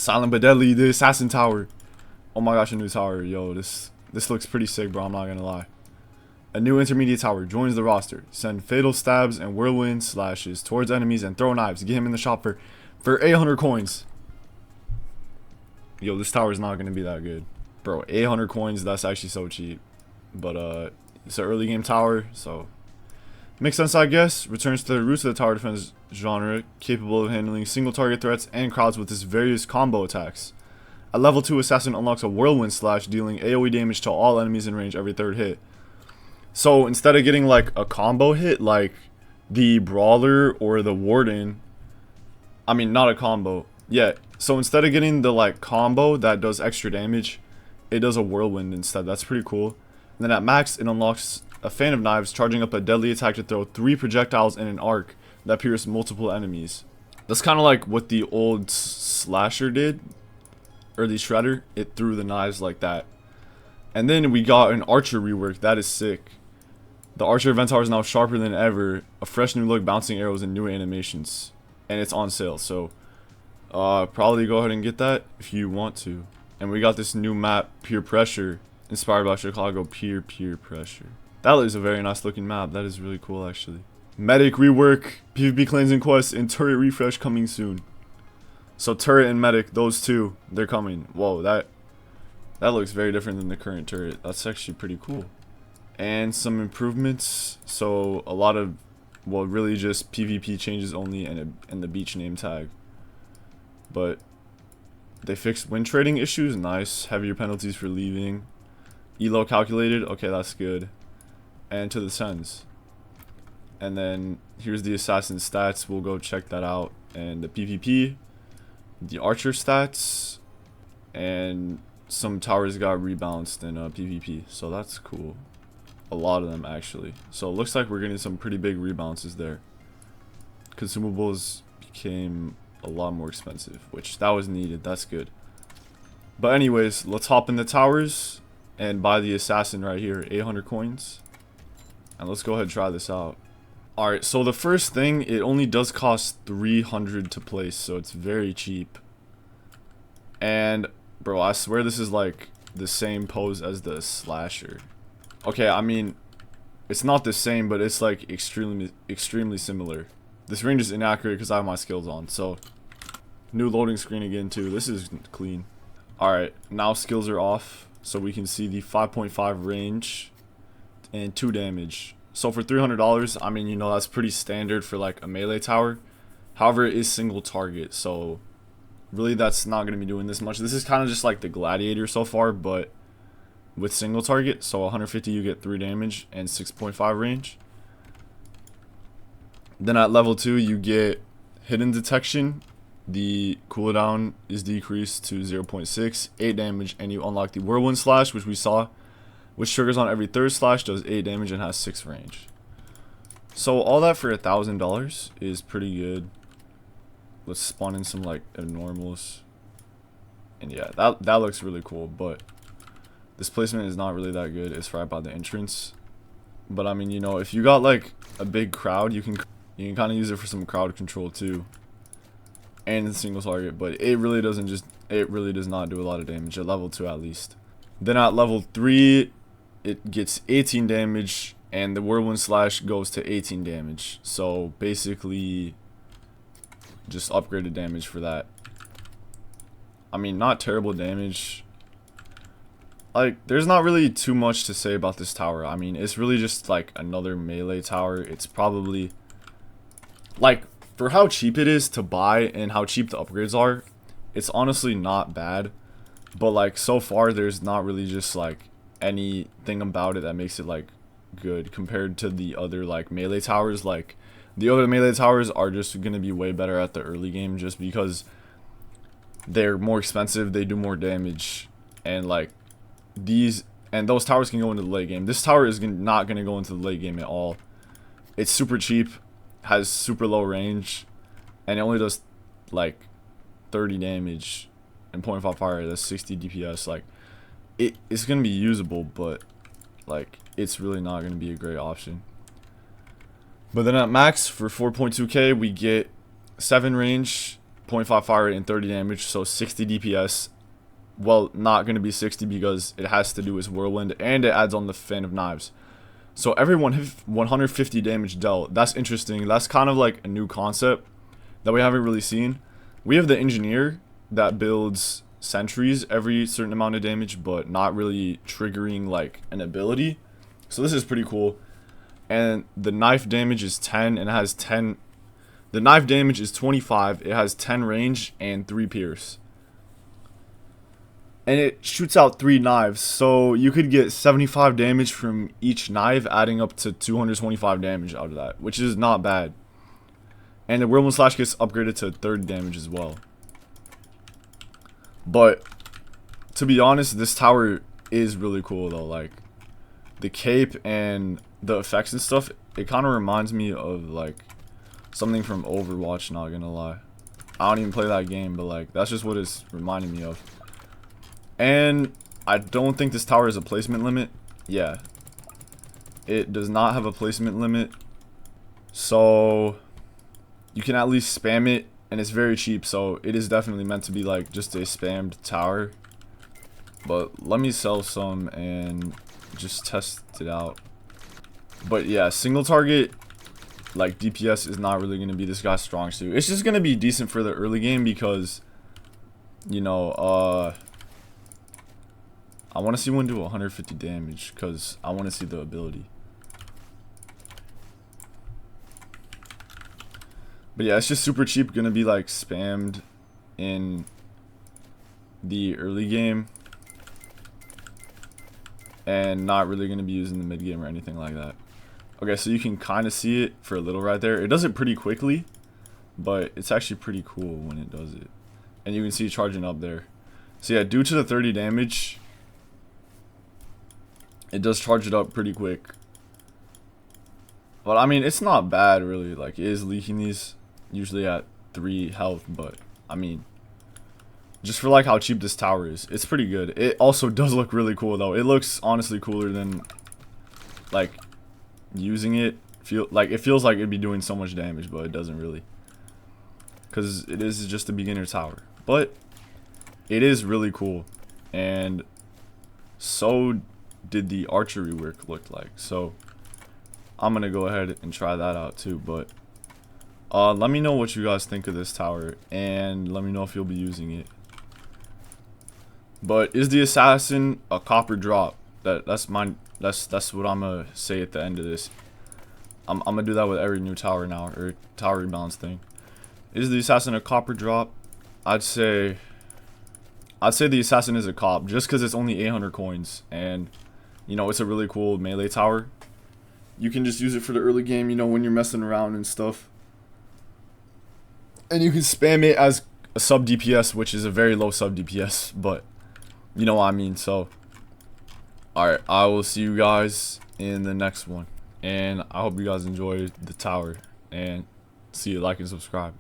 Silent but deadly, the assassin tower. Oh my gosh, a new tower. Yo, this looks pretty sick, bro. I'm not gonna lie. A new intermediate tower joins the roster. Send fatal stabs and whirlwind slashes towards enemies and throw knives. Get him in the shop for 800 coins. Yo, this tower is not gonna be that good, bro. 800 coins. That's actually so cheap. But it's an early game tower, so makes sense, I guess. Returns to the roots of the tower defense genre, capable of handling single target threats and crowds with its various combo attacks. A level 2 assassin unlocks a whirlwind slash, dealing AoE damage to all enemies in range every third hit. So instead of getting like a combo hit like the brawler or the warden, I mean not a combo, yeah. So instead of getting the like combo that does extra damage, it does a whirlwind instead. That's pretty cool. And then at max, it unlocks a fan of knives, charging up a deadly attack to throw 3 projectiles in an arc that pierce multiple enemies. That's kind of like what the old slasher did, or the shredder. It threw the knives like that. And then we got an archer rework. That is sick. The archer event tower is now sharper than ever, a fresh new look, bouncing arrows, and new animations. And it's on sale, so probably go ahead and get that if you want to. And we got this new map, Peer Pressure, inspired by Chicago Peer Pressure. That is a very nice looking map. That is really cool, actually. Medic rework, PvP claims and quests, and turret refresh coming soon. So turret and medic, those two, they're coming. Whoa, that looks very different than the current turret. That's actually pretty cool. And some improvements. So a lot of, well, really just PvP changes only, and the beach name tag. But they fixed win trading issues. Nice. Heavier penalties for leaving. Elo calculated. Okay, that's good. And to the sends. And then here's the assassin stats. We'll go check that out. And the PvP, the archer stats, and some towers got rebalanced in PvP. So that's cool. A lot of them, actually. So it looks like we're getting some pretty big rebalances there. Consumables became a lot more expensive, which that was needed. That's good. But anyways, let's hop in the towers and buy the assassin right here. 800 coins. And let's go ahead and try this out. Alright, so the first thing, it only does cost 300 to place, so it's very cheap. And, bro, I swear this is like the same pose as the slasher. Okay, I mean, it's not the same, but it's like extremely similar. This range is inaccurate because I have my skills on, so new loading screen again too. This is clean. Alright, now skills are off, so we can see the 5.5 range and 2 damage. So for $300, I mean, you know, that's pretty standard for like a melee tower. However, it is single target, so really that's not going to be doing this much. This is kind of just like the gladiator so far, but with single target. So 150 you get 3 damage and 6.5 range. Then at level 2 you get hidden detection. The cooldown is decreased to 0.6, 8 damage, and you unlock the whirlwind slash, which we saw, which triggers on every third slash, does 8 damage, and has 6 range. So all that for $1,000 is pretty good. Let's spawn in some like abnormals. And yeah, that looks really cool, but this placement is not really that good. It's right by the entrance. But I mean, you know, if you got like a big crowd, you can kind of use it for some crowd control too. And single target, but it really does not do a lot of damage at level 2 at least. Then at level 3 it gets 18 damage, and the whirlwind slash goes to 18 damage. So basically just upgraded damage for that. I mean, not terrible damage. Like, there's not really too much to say about this tower. I mean, it's really just like another melee tower. It's probably like, for how cheap it is to buy and how cheap the upgrades are, it's honestly not bad. But like, so far there's not really just like anything about it that makes it like good compared to the other like melee towers. Like, the other melee towers are just gonna be way better at the early game just because they're more expensive, they do more damage, and like those towers can go into the late game. This tower is not gonna go into the late game at all. It's super cheap, has super low range, and it only does like 30 damage and 0.5 fire. That's 60 DPS. Like, it's gonna be usable, but like, it's really not gonna be a great option. But then at max for 4.2k we get 7 range, 0.5 fire rate and 30 damage, so 60 DPS. Well, not going to be 60 because it has to do with Whirlwind, and it adds on the Fan of Knives. So every 150 damage dealt. That's interesting. That's kind of like a new concept that we haven't really seen. We have the Engineer that builds sentries every certain amount of damage, but not really triggering like an ability. So this is pretty cool. And the knife damage is 10, and it has 10. The knife damage is 25. It has 10 range and 3 pierce. And it shoots out 3 knives, so you could get 75 damage from each knife, adding up to 225 damage out of that, which is not bad. And the Whirlwind Slash gets upgraded to 30 damage as well. But to be honest, this tower is really cool though. Like the cape and the effects and stuff, it kind of reminds me of like something from Overwatch, not gonna lie. I don't even play that game, but like that's just what it's reminding me of. And I don't think this tower has a placement limit. Yeah, it does not have a placement limit, so you can at least spam it, and it's very cheap, so it is definitely meant to be like just a spammed tower. But let me sell some and just test it out. But yeah, single target like DPS is not really going to be this guy's strong suit. It's just going to be decent for the early game because, you know, I want to see one do 150 damage because I want to see the ability. But yeah, it's just super cheap. Going to be like spammed in the early game. And not really going to be used in the mid game or anything like that. Okay, so you can kind of see it for a little right there. It does it pretty quickly, but it's actually pretty cool when it does it. And you can see it charging up there. So yeah, due to the 30 damage, it does charge it up pretty quick. But I mean, it's not bad really. Like, it is leaking these usually at 3 health, but I mean, just for like how cheap this tower is, it's pretty good. It also does look really cool though. It looks honestly cooler than like using it. It feels like it'd be doing so much damage, but it doesn't really, because it is just a beginner tower. But it is really cool, and so did the archery work look like. So I'm gonna go ahead and try that out too. But let me know what you guys think of this tower, and let me know if you'll be using it. But is the assassin a copper drop? That's what I'm gonna say at the end of this. I'm gonna do that with every new tower now, or tower rebalance thing. Is the assassin a copper drop? I'd say the assassin is a cop, just because it's only 800 coins, and you know, it's a really cool melee tower. You can just use it for the early game, you know, when you're messing around and stuff. And you can spam it as a sub DPS, which is a very low sub DPS, but you know what I mean. So alright, I will see you guys in the next one, and I hope you guys enjoyed the tower, and see you, like and subscribe.